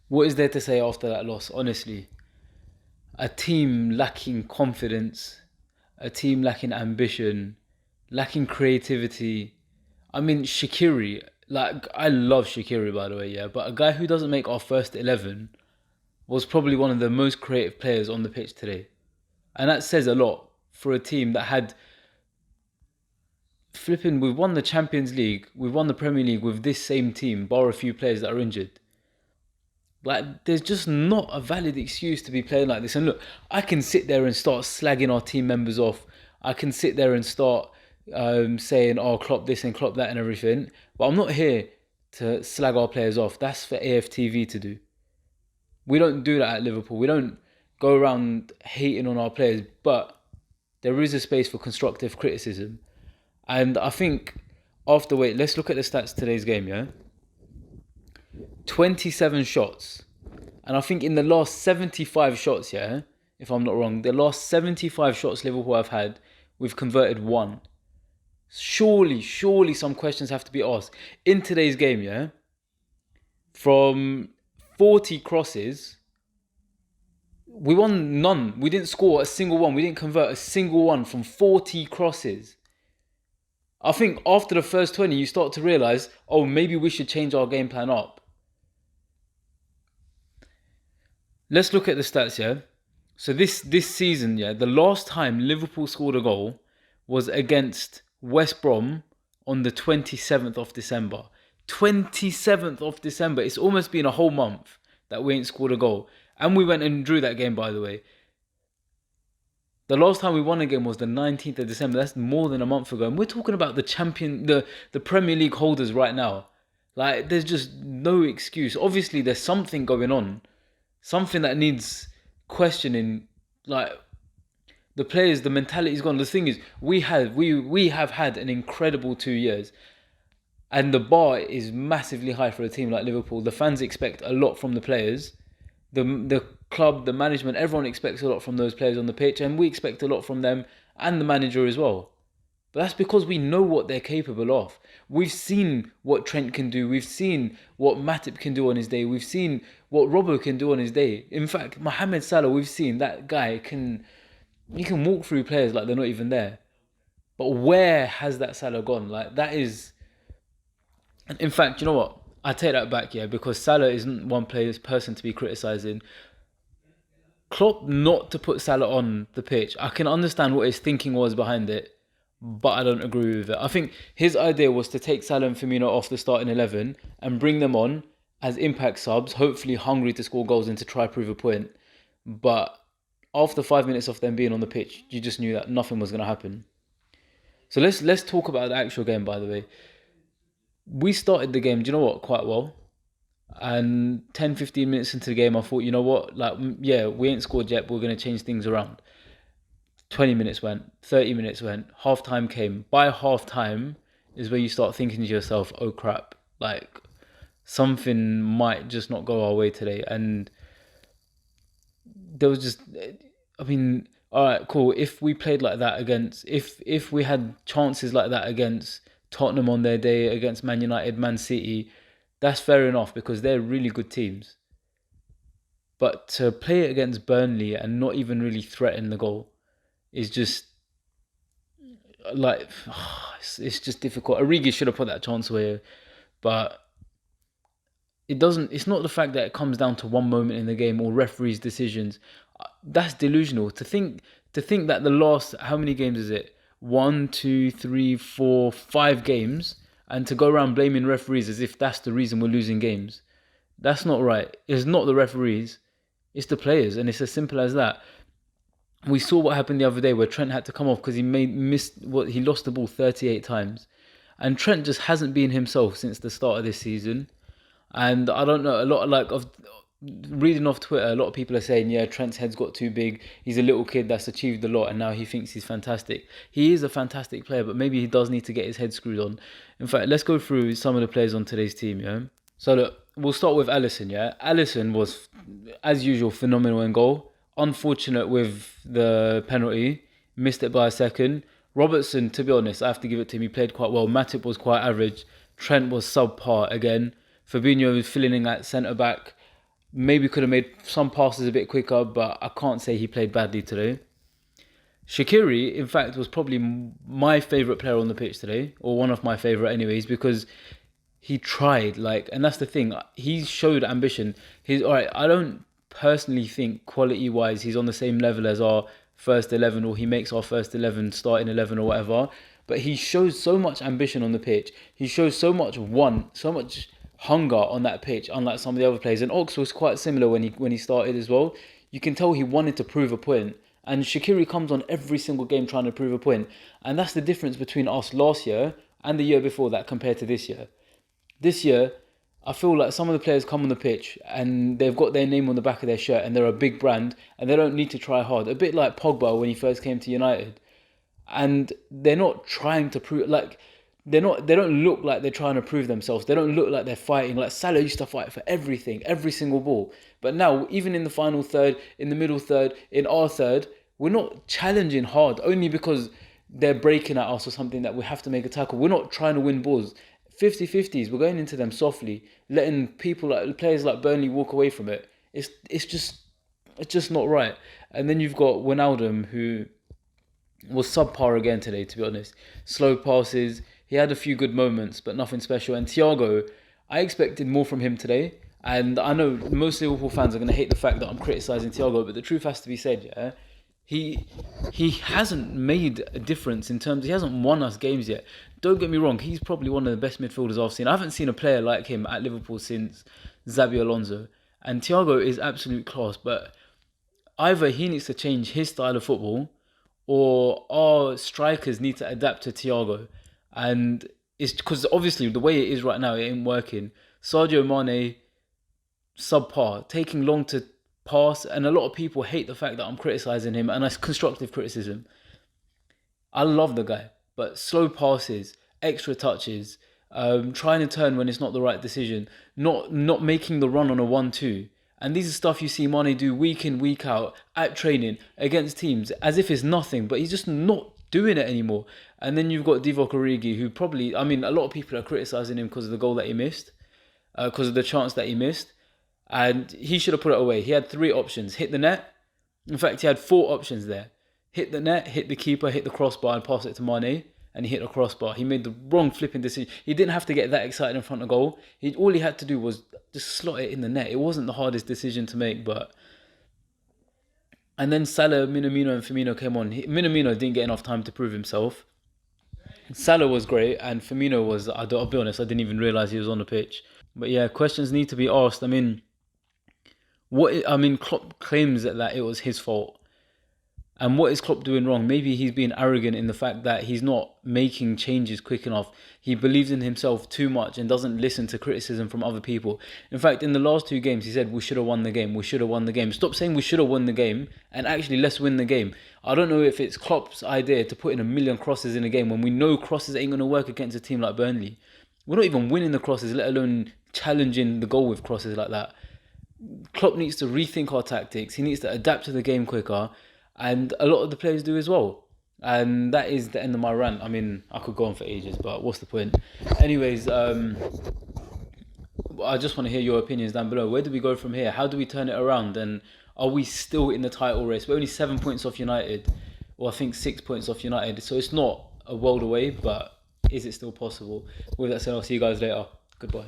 What is there to say after that loss? Honestly, a team lacking confidence, a team lacking ambition, lacking creativity. I mean, Shaqiri, like, I love Shaqiri, by the way, yeah, but a guy who doesn't make our first 11 was probably one of the most creative players on the pitch today. And that says a lot for a team that had flipping, we've won the Champions League, we've won the Premier League with this same team, bar a few players that are injured. Like, there's just not a valid excuse to be playing like this. And look, I can sit there and start slagging our team members off. I can sit there and start saying, oh, Klopp this and Klopp that and everything. But I'm not here to slag our players off. That's for AFTV to do. We don't do that at Liverpool. We don't go around hating on our players. But there is a space for constructive criticism. And I think wait, let's look at the stats today's game, yeah? 27 shots. And I think in the last 75 shots, yeah, if I'm not wrong, the last 75 shots Liverpool have had, we've converted one. Surely some questions have to be asked. In today's game, yeah, from 40 crosses, we won none. We didn't score a single one. We didn't convert a single one from 40 crosses. I think after the first 20, you start to realise, oh, maybe we should change our game plan up. Let's look at the stats, yeah? So this season, yeah, the last time Liverpool scored a goal was against West Brom on the 27th of December. 27th of December. It's almost been a whole month that we ain't scored a goal. And we went and drew that game, by the way. The last time we won a game was the 19th of December. That's more than a month ago. And we're talking about the Premier League holders right now. Like, there's just no excuse. Obviously, there's something going on. Something that needs questioning. Like, the players, the mentality's gone. The thing is, we have had an incredible 2 years. And the bar is massively high for a team like Liverpool. The fans expect a lot from the players. The club, the management, everyone expects a lot from those players on the pitch, and we expect a lot from them and the manager as well. But that's because we know what they're capable of. We've seen what Trent can do. We've seen what Matip can do on his day. We've seen what Robbo can do on his day. In fact, Mohamed Salah, we've seen that guy can walk through players like they're not even there. But where has that Salah gone? Like, that is... In fact, you know what? I take that back, yeah, because Salah isn't one person to be criticising. Klopp not to put Salah on the pitch, I can understand what his thinking was behind it, but I don't agree with it. I think his idea was to take Salah and Firmino off the starting 11 and bring them on as impact subs, hopefully hungry to score goals and to try prove a point. But after 5 minutes of them being on the pitch, you just knew that nothing was going to happen. So let's talk about the actual game, by the way. We started the game, do you know what, quite well. And 10-15 minutes into the game, I thought, you know what, like, yeah, we ain't scored yet, but we're going to change things around. 20 minutes went, 30 minutes went, half time came. By half time is where you start thinking to yourself, oh crap, like, something might just not go our way today. And there was just, I mean, all right, cool. If we played like that against, if we had chances like that against Tottenham on their day, against Man United, Man City, that's fair enough because they're really good teams. But to play it against Burnley and not even really threaten the goal is just like, it's just difficult. Origi should have put that chance away, but it doesn't. It's not the fact that it comes down to one moment in the game or referees' decisions. That's delusional. To think that the last, how many games is it? 1, 2, 3, 4, 5 games, and to go around blaming referees as if that's the reason we're losing games. That's not right. It's not the referees, it's the players, and it's as simple as that. We saw what happened the other day where Trent had to come off because he he lost the ball 38 times. And Trent just hasn't been himself since the start of this season. And I don't know, a lot of reading off Twitter, a lot of people are saying, yeah, Trent's head's got too big. He's a little kid that's achieved a lot and now he thinks he's fantastic. He is a fantastic player, but maybe he does need to get his head screwed on. In fact, let's go through some of the players on today's team, yeah? So look, we'll start with Alisson, yeah? Alisson was, as usual, phenomenal in goal. Unfortunate with the penalty. Missed it by a second. Robertson, to be honest, I have to give it to him. He played quite well. Matip was quite average. Trent was subpar again. Fabinho was filling in at centre-back. Maybe could have made some passes a bit quicker, but I can't say he played badly today. Shaqiri, in fact, was probably my favourite player on the pitch today, or one of my favourite anyways, because he tried, and that's the thing. He showed ambition. He's all right. I don't personally think quality-wise he's on the same level as our first 11, or he makes our first 11 starting 11 or whatever. But he shows so much ambition on the pitch. He shows so much so much hunger on that pitch, unlike some of the other players. And Ox was quite similar when he started as well. You can tell he wanted to prove a point. And Shaqiri comes on every single game trying to prove a point. And that's the difference between us last year and the year before that compared to this year. This year, I feel like some of the players come on the pitch and they've got their name on the back of their shirt and they're a big brand and they don't need to try hard. A bit like Pogba when he first came to United. And they're not trying to prove, they don't look like they're trying to prove themselves. They don't look like they're fighting. Like Salah used to fight for everything, every single ball. But now, even in the final third, in the middle third, in our third, we're not challenging hard only because they're breaking at us or something that we have to make a tackle. We're not trying to win balls. 50-50s, we're going into them softly, letting players like Burnley walk away from it. It's just not right. And then you've got Wijnaldum, who was subpar again today, to be honest. Slow passes. He had a few good moments, but nothing special. And Thiago, I expected more from him today. And I know most Liverpool fans are going to hate the fact that I'm criticising Thiago, but the truth has to be said, yeah? He hasn't made a difference in terms... He hasn't won us games yet. Don't get me wrong, he's probably one of the best midfielders I've seen. I haven't seen a player like him at Liverpool since Xabi Alonso. And Thiago is absolute class, but either he needs to change his style of football or our strikers need to adapt to Thiago. And it's because obviously the way it is right now, it ain't working. Sadio Mane, subpar, taking long to pass, and a lot of people hate the fact that I'm criticising him, and that's constructive criticism. I love the guy, but slow passes, extra touches, trying to turn when it's not the right decision, not making the run on a 1-2. And these are stuff you see Mane do week in, week out, at training, against teams, as if it's nothing, but he's just not doing it anymore. And then you've got Divock Origi, who probably, a lot of people are criticising him because of the goal that he missed, because of the chance that he missed. And he should have put it away. He had 3 options. Hit the net. In fact, he had 4 options there. Hit the net, hit the keeper, hit the crossbar and pass it to Mane. And he hit the crossbar. He made the wrong flipping decision. He didn't have to get that excited in front of goal. All he had to do was just slot it in the net. It wasn't the hardest decision to make, but... And then Salah, Minamino and Firmino came on. Minamino didn't get enough time to prove himself. Salah was great, and Firmino was... I'll be honest, I didn't even realise he was on the pitch. But yeah, questions need to be asked. Klopp claims that it was his fault. And what is Klopp doing wrong? Maybe he's being arrogant in the fact that he's not making changes quick enough. He believes in himself too much and doesn't listen to criticism from other people. In fact, in the last 2 games, he said, we should have won the game. We should have won the game. Stop saying we should have won the game and actually let's win the game. I don't know if it's Klopp's idea to put in 1 million crosses in a game when we know crosses ain't going to work against a team like Burnley. We're not even winning the crosses, let alone challenging the goal with crosses like that. Klopp needs to rethink our tactics. He needs to adapt to the game quicker. And a lot of the players do as well. And that is the end of my rant. I could go on for ages, but what's the point? Anyways, I just want to hear your opinions down below. Where do we go from here? How do we turn it around? And are we still in the title race? We're only 7 points off United. Or I think 6 points off United. So it's not a world away, but is it still possible? With that said, I'll see you guys later. Goodbye.